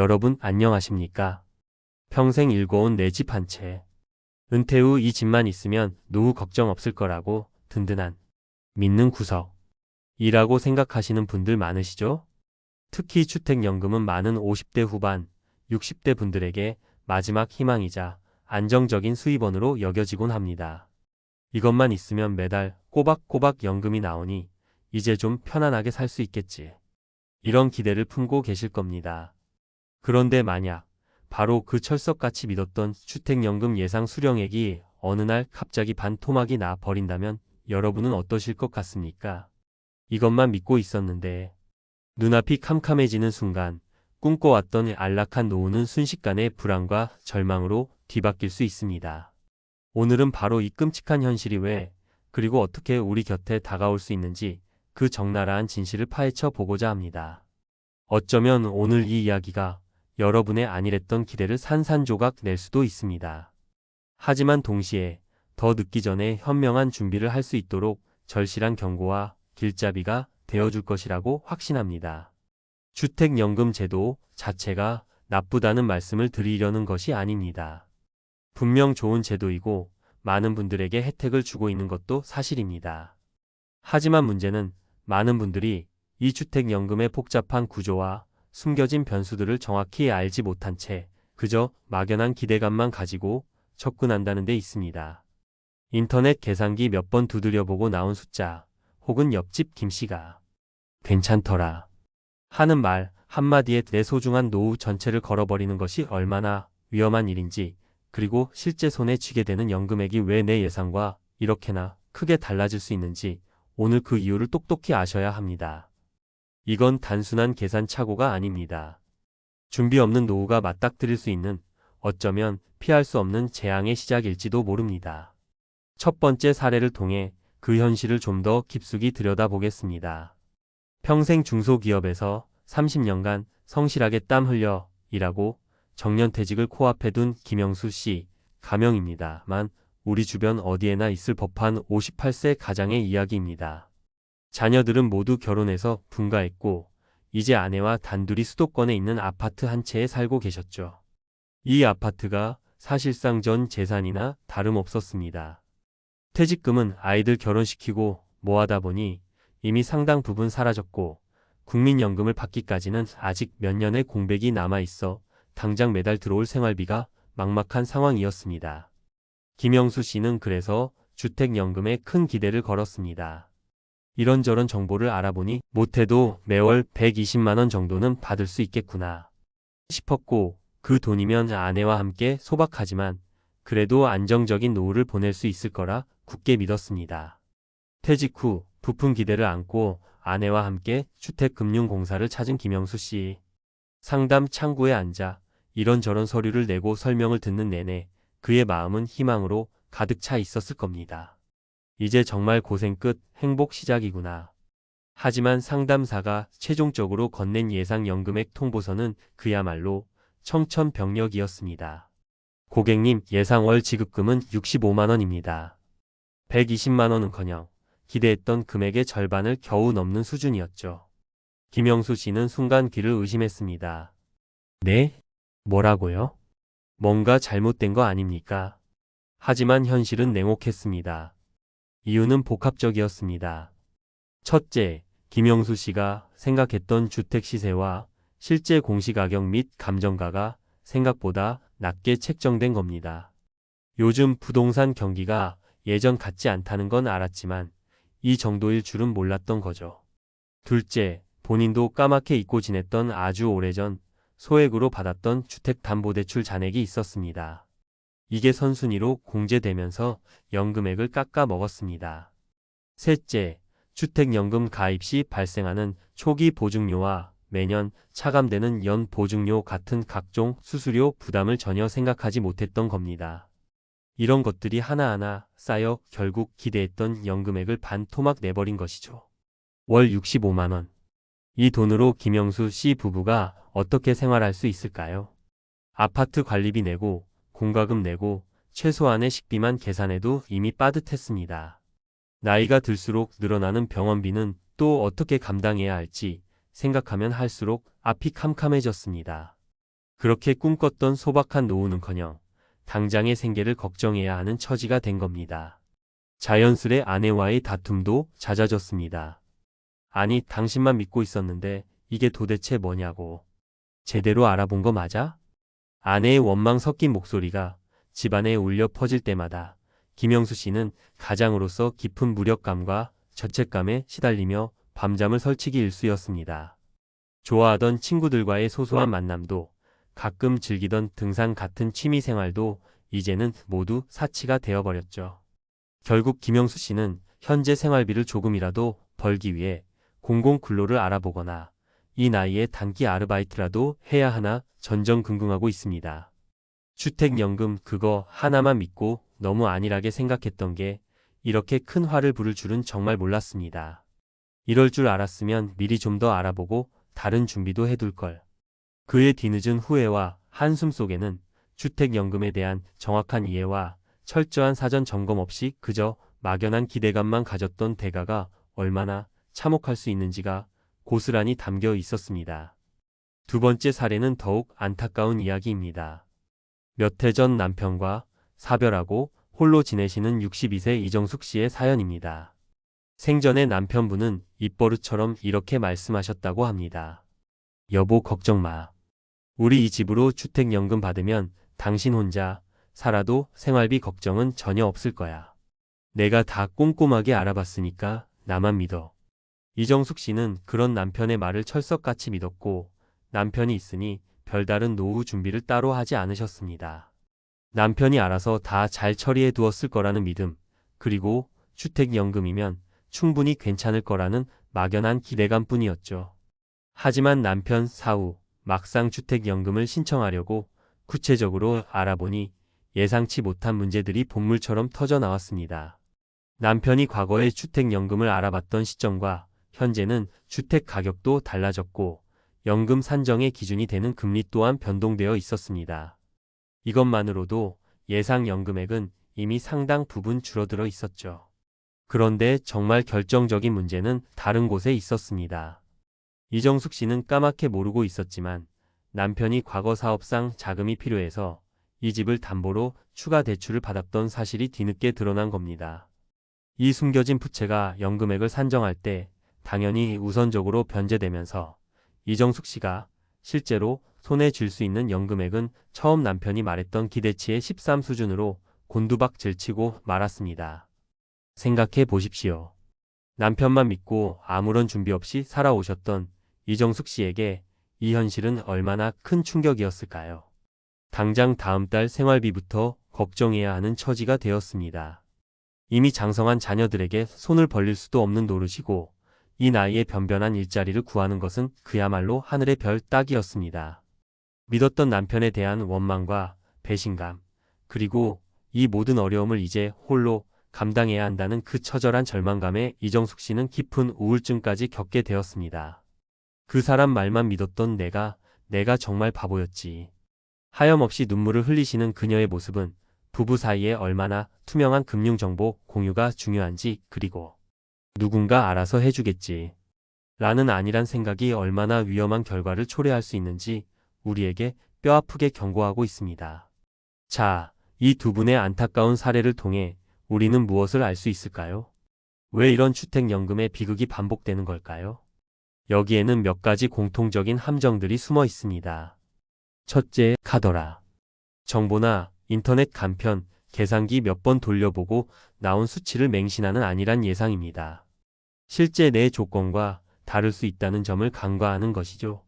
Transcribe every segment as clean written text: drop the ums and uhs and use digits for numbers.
여러분 안녕하십니까? 평생 일궈온 내 집 한 채. 은퇴 후 이 집만 있으면 노후 걱정 없을 거라고 든든한 믿는 구석이라고 생각하시는 분들 많으시죠? 특히 주택연금은 많은 50대 후반, 60대 분들에게 마지막 희망이자 안정적인 수입원으로 여겨지곤 합니다. 이것만 있으면 매달 꼬박꼬박 연금이 나오니 이제 좀 편안하게 살 수 있겠지. 이런 기대를 품고 계실 겁니다. 그런데 만약 바로 그 철석같이 믿었던 주택연금 예상 수령액이 어느 날 갑자기 반토막이 나 버린다면 여러분은 어떠실 것 같습니까? 이것만 믿고 있었는데 눈앞이 캄캄해지는 순간 꿈꿔왔던 안락한 노후는 순식간에 불안과 절망으로 뒤바뀔 수 있습니다. 오늘은 바로 이 끔찍한 현실이 왜, 그리고 어떻게 우리 곁에 다가올 수 있는지 그 적나라한 진실을 파헤쳐 보고자 합니다. 어쩌면 오늘 이 이야기가 여러분의 안일했던 기대를 산산조각 낼 수도 있습니다. 하지만 동시에 더 늦기 전에 현명한 준비를 할 수 있도록 절실한 경고와 길잡이가 되어줄 것이라고 확신합니다. 주택연금 제도 자체가 나쁘다는 말씀을 드리려는 것이 아닙니다. 분명 좋은 제도이고 많은 분들에게 혜택을 주고 있는 것도 사실입니다. 하지만 문제는 많은 분들이 이 주택연금의 복잡한 구조와 숨겨진 변수들을 정확히 알지 못한 채 그저 막연한 기대감만 가지고 접근한다는 데 있습니다. 인터넷 계산기 몇 번 두드려보고 나온 숫자, 혹은 옆집 김씨가 괜찮더라 하는 말 한마디에 내 소중한 노후 전체를 걸어버리는 것이 얼마나 위험한 일인지, 그리고 실제 손에 쥐게 되는 연금액이 왜 내 예상과 이렇게나 크게 달라질 수 있는지 오늘 그 이유를 똑똑히 아셔야 합니다. 이건 단순한 계산 착오가 아닙니다. 준비 없는 노후가 맞닥뜨릴 수 있는, 어쩌면 피할 수 없는 재앙의 시작일지도 모릅니다. 첫 번째 사례를 통해 그 현실을 좀 더 깊숙이 들여다보겠습니다. 평생 중소기업에서 30년간 성실하게 땀 흘려 일하고 정년퇴직을 코앞에 둔 김영수 씨, 가명입니다만 우리 주변 어디에나 있을 법한 58세 가장의 이야기입니다. 자녀들은 모두 결혼해서 분가했고 이제 아내와 단둘이 수도권에 있는 아파트 한 채에 살고 계셨죠. 이 아파트가 사실상 전 재산이나 다름없었습니다. 퇴직금은 아이들 결혼시키고 모아다 보니 이미 상당 부분 사라졌고 국민연금을 받기까지는 아직 몇 년의 공백이 남아있어 당장 매달 들어올 생활비가 막막한 상황이었습니다. 김영수 씨는 그래서 주택연금에 큰 기대를 걸었습니다. 이런저런 정보를 알아보니 못해도 매월 120만 원 정도는 받을 수 있겠구나 싶었고, 그 돈이면 아내와 함께 소박하지만 그래도 안정적인 노후를 보낼 수 있을 거라 굳게 믿었습니다. 퇴직 후 부푼 기대를 안고 아내와 함께 주택금융공사를 찾은 김영수 씨. 상담 창구에 앉아 이런저런 서류를 내고 설명을 듣는 내내 그의 마음은 희망으로 가득 차 있었을 겁니다. 이제 정말 고생 끝 행복 시작이구나. 하지만 상담사가 최종적으로 건넨 예상 연금액 통보서는 그야말로 청천벽력이었습니다. 고객님, 예상 월 지급금은 65만 원입니다. 120만 원은커녕 기대했던 금액의 절반을 겨우 넘는 수준이었죠. 김영수 씨는 순간 귀를 의심했습니다. 네? 뭐라고요? 뭔가 잘못된 거 아닙니까? 하지만 현실은 냉혹했습니다. 이유는 복합적이었습니다. 첫째, 김영수 씨가 생각했던 주택 시세와 실제 공시가격 및 감정가가 생각보다 낮게 책정된 겁니다. 요즘 부동산 경기가 예전 같지 않다는 건 알았지만 이 정도일 줄은 몰랐던 거죠. 둘째, 본인도 까맣게 잊고 지냈던 아주 오래전 소액으로 받았던 주택담보대출 잔액이 있었습니다. 이게 선순위로 공제되면서 연금액을 깎아 먹었습니다. 셋째, 주택연금 가입 시 발생하는 초기 보증료와 매년 차감되는 연 보증료 같은 각종 수수료 부담을 전혀 생각하지 못했던 겁니다. 이런 것들이 하나하나 쌓여 결국 기대했던 연금액을 반토막 내버린 것이죠. 월 65만 원. 이 돈으로 김영수 씨 부부가 어떻게 생활할 수 있을까요? 아파트 관리비 내고 공과금 내고 최소한의 식비만 계산해도 이미 빠듯했습니다. 나이가 들수록 늘어나는 병원비는 또 어떻게 감당해야 할지 생각하면 할수록 앞이 캄캄해졌습니다. 그렇게 꿈꿨던 소박한 노후는커녕 당장의 생계를 걱정해야 하는 처지가 된 겁니다. 자연스레 아내와의 다툼도 잦아졌습니다. 아니, 당신만 믿고 있었는데 이게 도대체 뭐냐고. 제대로 알아본 거 맞아? 아내의 원망 섞인 목소리가 집안에 울려 퍼질 때마다 김영수 씨는 가장으로서 깊은 무력감과 죄책감에 시달리며 밤잠을 설치기 일쑤였습니다. 좋아하던 친구들과의 소소한 만남도, 가끔 즐기던 등산 같은 취미 생활도 이제는 모두 사치가 되어버렸죠. 결국 김영수 씨는 현재 생활비를 조금이라도 벌기 위해 공공근로를 알아보거나 이 나이에 단기 아르바이트라도 해야 하나 전전긍긍하고 있습니다. 주택연금 그거 하나만 믿고 너무 안일하게 생각했던 게 이렇게 큰 화를 부를 줄은 정말 몰랐습니다. 이럴 줄 알았으면 미리 좀 더 알아보고 다른 준비도 해둘 걸. 그의 뒤늦은 후회와 한숨 속에는 주택연금에 대한 정확한 이해와 철저한 사전 점검 없이 그저 막연한 기대감만 가졌던 대가가 얼마나 참혹할 수 있는지가 고스란히 담겨 있었습니다. 두 번째 사례는 더욱 안타까운 이야기입니다. 몇 해 전 남편과 사별하고 홀로 지내시는 62세 이정숙 씨의 사연입니다. 생전에 남편분은 입버릇처럼 이렇게 말씀하셨다고 합니다. 여보, 걱정 마. 우리 이 집으로 주택연금 받으면 당신 혼자 살아도 생활비 걱정은 전혀 없을 거야. 내가 다 꼼꼼하게 알아봤으니까 나만 믿어. 이정숙 씨는 그런 남편의 말을 철석같이 믿었고 남편이 있으니 별다른 노후 준비를 따로 하지 않으셨습니다. 남편이 알아서 다 잘 처리해 두었을 거라는 믿음, 그리고 주택연금이면 충분히 괜찮을 거라는 막연한 기대감뿐이었죠. 하지만 남편 사후 막상 주택연금을 신청하려고 구체적으로 알아보니 예상치 못한 문제들이 본물처럼 터져 나왔습니다. 남편이 과거에 주택연금을 알아봤던 시점과 현재는 주택 가격도 달라졌고 연금 산정의 기준이 되는 금리 또한 변동되어 있었습니다. 이것만으로도 예상 연금액은 이미 상당 부분 줄어들어 있었죠. 그런데 정말 결정적인 문제는 다른 곳에 있었습니다. 이정숙 씨는 까맣게 모르고 있었지만 남편이 과거 사업상 자금이 필요해서 이 집을 담보로 추가 대출을 받았던 사실이 뒤늦게 드러난 겁니다. 이 숨겨진 부채가 연금액을 산정할 때 당연히 우선적으로 변제되면서 이정숙 씨가 실제로 손에 쥘 수 있는 연금액은 처음 남편이 말했던 기대치의 13 수준으로 곤두박질치고 말았습니다. 생각해 보십시오. 남편만 믿고 아무런 준비 없이 살아오셨던 이정숙 씨에게 이 현실은 얼마나 큰 충격이었을까요? 당장 다음 달 생활비부터 걱정해야 하는 처지가 되었습니다. 이미 장성한 자녀들에게 손을 벌릴 수도 없는 노릇이고 이 나이에 변변한 일자리를 구하는 것은 그야말로 하늘의 별 따기였습니다. 믿었던 남편에 대한 원망과 배신감, 그리고 이 모든 어려움을 이제 홀로 감당해야 한다는 그 처절한 절망감에 이정숙 씨는 깊은 우울증까지 겪게 되었습니다. 그 사람 말만 믿었던 내가 정말 바보였지. 하염없이 눈물을 흘리시는 그녀의 모습은 부부 사이에 얼마나 투명한 금융정보 공유가 중요한지, 그리고 누군가 알아서 해주겠지 라는 안일한 생각이 얼마나 위험한 결과를 초래할 수 있는지 우리에게 뼈아프게 경고하고 있습니다. 자, 이 두 분의 안타까운 사례를 통해 우리는 무엇을 알 수 있을까요? 왜 이런 주택연금의 비극이 반복되는 걸까요? 여기에는 몇 가지 공통적인 함정들이 숨어 있습니다. 첫째, 카더라. 정보나 인터넷 간편, 계산기 몇 번 돌려보고 나온 수치를 맹신하는 안일한 예상입니다. 실제 내 조건과 다를 수 있다는 점을 간과하는 것이죠.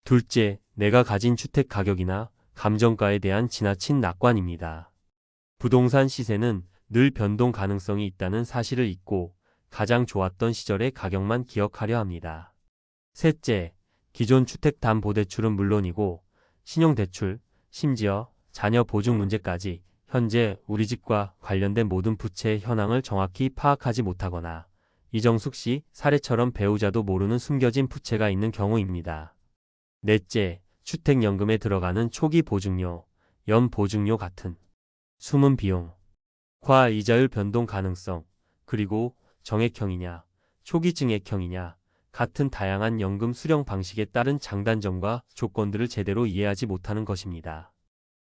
둘째, 내가 가진 주택 가격이나 감정가에 대한 지나친 낙관입니다. 부동산 시세는 늘 변동 가능성이 있다는 사실을 잊고 가장 좋았던 시절의 가격만 기억하려 합니다. 셋째, 기존 주택담보대출은 물론이고 신용대출, 심지어 자녀 보증 문제까지 현재 우리 집과 관련된 모든 부채 현황을 정확히 파악하지 못하거나 이정숙 씨 사례처럼 배우자도 모르는 숨겨진 부채가 있는 경우입니다. 넷째, 주택연금에 들어가는 초기 보증료, 연보증료 같은 숨은 비용, 과 이자율 변동 가능성, 그리고 정액형이냐, 초기 증액형이냐, 같은 다양한 연금 수령 방식에 따른 장단점과 조건들을 제대로 이해하지 못하는 것입니다.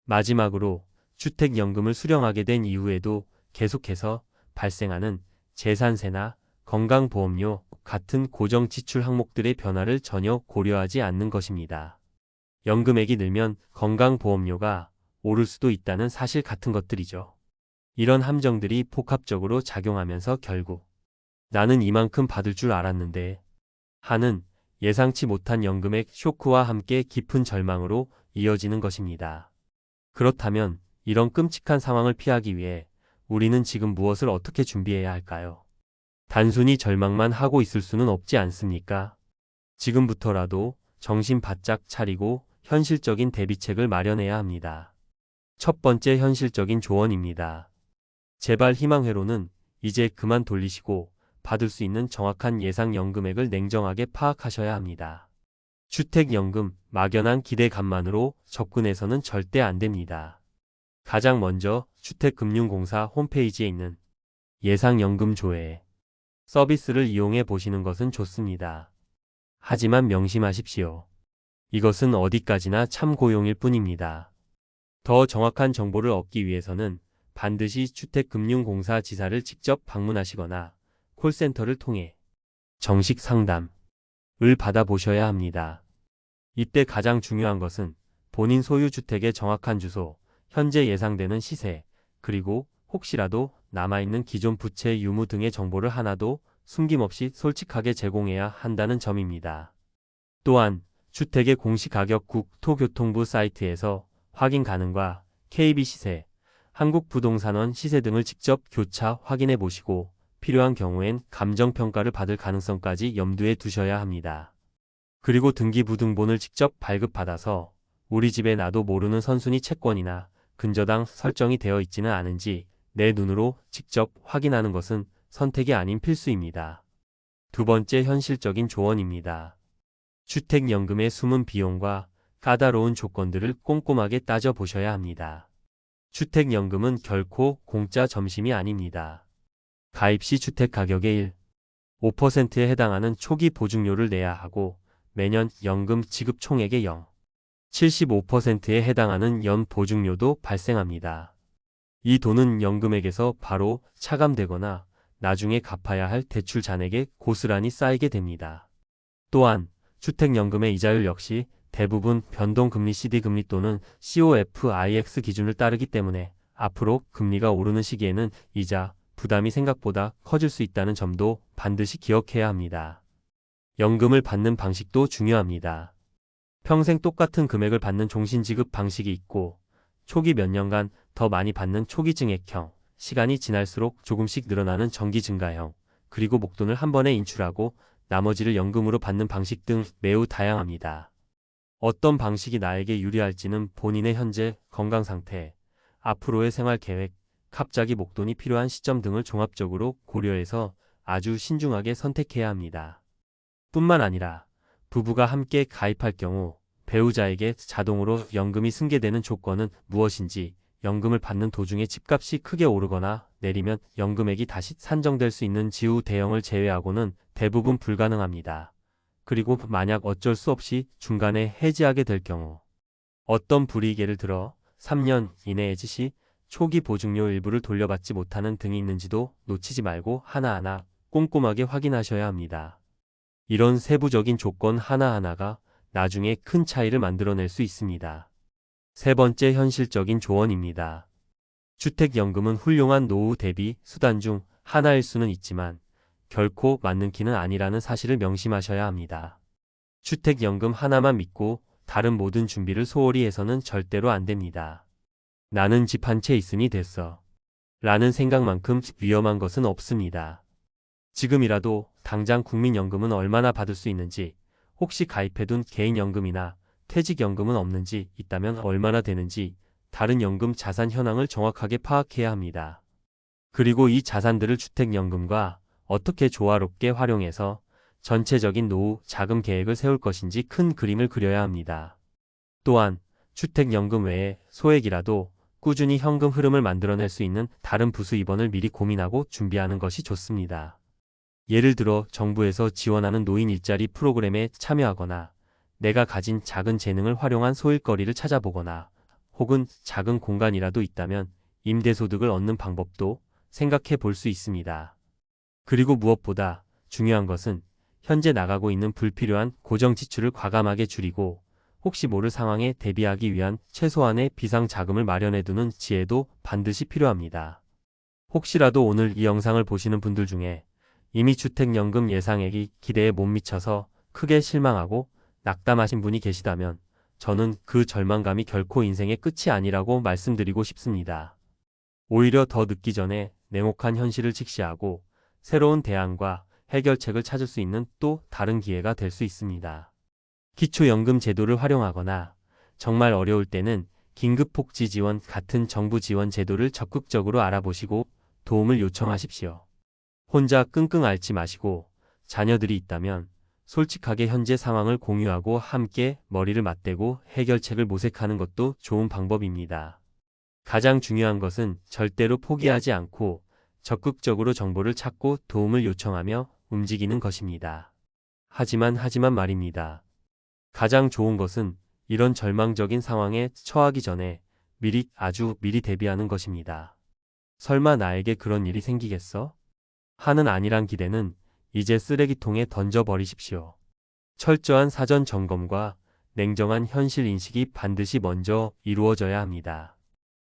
마지막으로 주택연금을 수령하게 된 이후에도 계속해서 발생하는 재산세나 건강보험료 같은 고정 지출 항목들의 변화를 전혀 고려하지 않는 것입니다. 연금액이 늘면 건강보험료가 오를 수도 있다는 사실 같은 것들이죠. 이런 함정들이 복합적으로 작용하면서 결국 나는 이만큼 받을 줄 알았는데 하는 예상치 못한 연금액 쇼크와 함께 깊은 절망으로 이어지는 것입니다. 그렇다면 이런 끔찍한 상황을 피하기 위해 우리는 지금 무엇을 어떻게 준비해야 할까요? 단순히 절망만 하고 있을 수는 없지 않습니까? 지금부터라도 정신 바짝 차리고 현실적인 대비책을 마련해야 합니다. 첫 번째 현실적인 조언입니다. 제발 희망회로는 이제 그만 돌리시고 받을 수 있는 정확한 예상 연금액을 냉정하게 파악하셔야 합니다. 주택연금, 막연한 기대감만으로 접근해서는 절대 안 됩니다. 가장 먼저 주택금융공사 홈페이지에 있는 예상연금 조회 서비스를 이용해 보시는 것은 좋습니다. 하지만 명심하십시오. 이것은 어디까지나 참고용일 뿐입니다. 더 정확한 정보를 얻기 위해서는 반드시 주택금융공사 지사를 직접 방문하시거나 콜센터를 통해 정식 상담을 받아보셔야 합니다. 이때 가장 중요한 것은 본인 소유 주택의 정확한 주소, 현재 예상되는 시세, 그리고 혹시라도 남아있는 기존 부채 유무 등의 정보를 하나도 숨김없이 솔직하게 제공해야 한다는 점입니다. 또한 주택의 공시가격 국토교통부 사이트에서 확인 가능과 KB 시세, 한국부동산원 시세 등을 직접 교차 확인해 보시고 필요한 경우엔 감정평가를 받을 가능성까지 염두에 두셔야 합니다. 그리고 등기부등본을 직접 발급받아서 우리 집에 나도 모르는 선순위 채권이나 근저당 설정이 되어 있지는 않은지 내 눈으로 직접 확인하는 것은 선택이 아닌 필수입니다. 두 번째 현실적인 조언입니다. 주택연금의 숨은 비용과 까다로운 조건들을 꼼꼼하게 따져보셔야 합니다. 주택연금은 결코 공짜 점심이 아닙니다. 가입 시 주택가격의 5%에 해당하는 초기 보증료를 내야 하고 매년 연금 지급 총액의 0.75%에 해당하는 연 보증료도 발생합니다. 이 돈은 연금액에서 바로 차감되거나 나중에 갚아야 할 대출 잔액에 고스란히 쌓이게 됩니다. 또한 주택연금의 이자율 역시 대부분 변동금리 CD금리 또는 COFIX 기준을 따르기 때문에 앞으로 금리가 오르는 시기에는 이자 부담이 생각보다 커질 수 있다는 점도 반드시 기억해야 합니다. 연금을 받는 방식도 중요합니다. 평생 똑같은 금액을 받는 종신지급 방식이 있고 초기 몇 년간 더 많이 받는 초기 증액형, 시간이 지날수록 조금씩 늘어나는 정기 증가형, 그리고 목돈을 한 번에 인출하고 나머지를 연금으로 받는 방식 등 매우 다양합니다. 어떤 방식이 나에게 유리할지는 본인의 현재 건강 상태, 앞으로의 생활 계획, 갑자기 목돈이 필요한 시점 등을 종합적으로 고려해서 아주 신중하게 선택해야 합니다. 뿐만 아니라 부부가 함께 가입할 경우 배우자에게 자동으로 연금이 승계되는 조건은 무엇인지, 연금을 받는 도중에 집값이 크게 오르거나 내리면 연금액이 다시 산정될 수 있는 지우 대형을 제외하고는 대부분 불가능합니다. 그리고 만약 어쩔 수 없이 중간에 해지하게 될 경우 어떤 불이익, 예를 들어 3년 이내 해지 시 초기 보증료 일부를 돌려받지 못하는 등이 있는지도 놓치지 말고 하나하나 꼼꼼하게 확인하셔야 합니다. 이런 세부적인 조건 하나하나가 나중에 큰 차이를 만들어낼 수 있습니다. 세 번째 현실적인 조언입니다. 주택연금은 훌륭한 노후 대비 수단 중 하나일 수는 있지만 결코 맞는 키는 아니라는 사실을 명심하셔야 합니다. 주택연금 하나만 믿고 다른 모든 준비를 소홀히 해서는 절대로 안 됩니다. 나는 집 한 채 있으니 됐어 라는 생각만큼 위험한 것은 없습니다. 지금이라도 당장 국민연금은 얼마나 받을 수 있는지, 혹시 가입해둔 개인연금이나 퇴직연금은 없는지, 있다면 얼마나 되는지 다른 연금 자산 현황을 정확하게 파악해야 합니다. 그리고 이 자산들을 주택연금과 어떻게 조화롭게 활용해서 전체적인 노후 자금 계획을 세울 것인지 큰 그림을 그려야 합니다. 또한 주택연금 외에 소액이라도 꾸준히 현금 흐름을 만들어낼 수 있는 다른 부수 입원을 미리 고민하고 준비하는 것이 좋습니다. 예를 들어 정부에서 지원하는 노인 일자리 프로그램에 참여하거나 내가 가진 작은 재능을 활용한 소일거리를 찾아보거나 혹은 작은 공간이라도 있다면 임대소득을 얻는 방법도 생각해 볼 수 있습니다. 그리고 무엇보다 중요한 것은 현재 나가고 있는 불필요한 고정 지출을 과감하게 줄이고 혹시 모를 상황에 대비하기 위한 최소한의 비상 자금을 마련해 두는 지혜도 반드시 필요합니다. 혹시라도 오늘 이 영상을 보시는 분들 중에 이미 주택연금 예상액이 기대에 못 미쳐서 크게 실망하고 낙담하신 분이 계시다면 저는 그 절망감이 결코 인생의 끝이 아니라고 말씀드리고 싶습니다. 오히려 더 늦기 전에 냉혹한 현실을 직시하고 새로운 대안과 해결책을 찾을 수 있는 또 다른 기회가 될 수 있습니다. 기초연금 제도를 활용하거나 정말 어려울 때는 긴급복지 지원 같은 정부 지원 제도를 적극적으로 알아보시고 도움을 요청하십시오. 혼자 끙끙 앓지 마시고 자녀들이 있다면 솔직하게 현재 상황을 공유하고 함께 머리를 맞대고 해결책을 모색하는 것도 좋은 방법입니다. 가장 중요한 것은 절대로 포기하지 않고 적극적으로 정보를 찾고 도움을 요청하며 움직이는 것입니다. 하지만 말입니다. 가장 좋은 것은 이런 절망적인 상황에 처하기 전에 아주 미리 대비하는 것입니다. 설마 나에게 그런 일이 생기겠어? 하는 아니란 기대는 이제 쓰레기통에 던져버리십시오. 철저한 사전 점검과 냉정한 현실 인식이 반드시 먼저 이루어져야 합니다.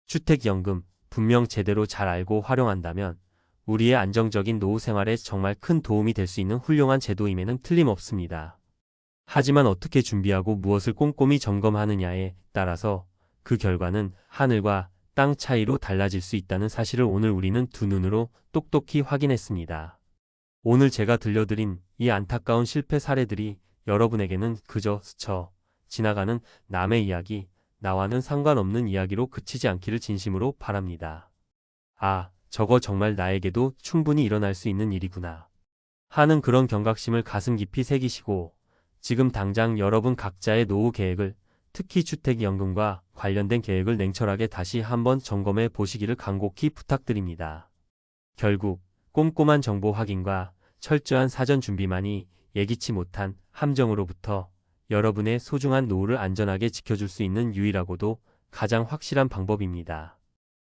주택연금, 분명 제대로 잘 알고 활용한다면 우리의 안정적인 노후 생활에 정말 큰 도움이 될 수 있는 훌륭한 제도임에는 틀림없습니다. 하지만 어떻게 준비하고 무엇을 꼼꼼히 점검하느냐에 따라서 그 결과는 하늘과 땅 차이로 달라질 수 있다는 사실을 오늘 우리는 두 눈으로 똑똑히 확인했습니다. 오늘 제가 들려드린 이 안타까운 실패 사례들이 여러분에게는 그저 스쳐 지나가는 남의 이야기, 나와는 상관없는 이야기로 그치지 않기를 진심으로 바랍니다. 아, 저거 정말 나에게도 충분히 일어날 수 있는 일이구나 하는 그런 경각심을 가슴 깊이 새기시고 지금 당장 여러분 각자의 노후 계획을, 특히 주택연금과 관련된 계획을 냉철하게 다시 한번 점검해 보시기를 간곡히 부탁드립니다. 결국 꼼꼼한 정보 확인과 철저한 사전 준비만이 예기치 못한 함정으로부터 여러분의 소중한 노후를 안전하게 지켜줄 수 있는 유일하고도 가장 확실한 방법입니다.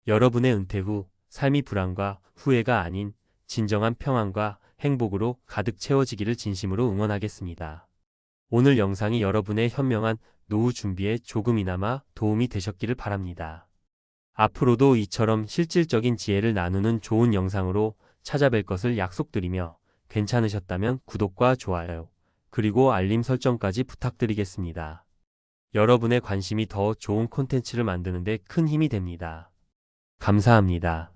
여러분의 은퇴 후 삶이 불안과 후회가 아닌 진정한 평안과 행복으로 가득 채워지기를 진심으로 응원하겠습니다. 오늘 영상이 여러분의 현명한 노후 준비에 조금이나마 도움이 되셨기를 바랍니다. 앞으로도 이처럼 실질적인 지혜를 나누는 좋은 영상으로 찾아뵐 것을 약속드리며 괜찮으셨다면 구독과 좋아요, 그리고 알림 설정까지 부탁드리겠습니다. 여러분의 관심이 더 좋은 콘텐츠를 만드는 데 큰 힘이 됩니다. 감사합니다.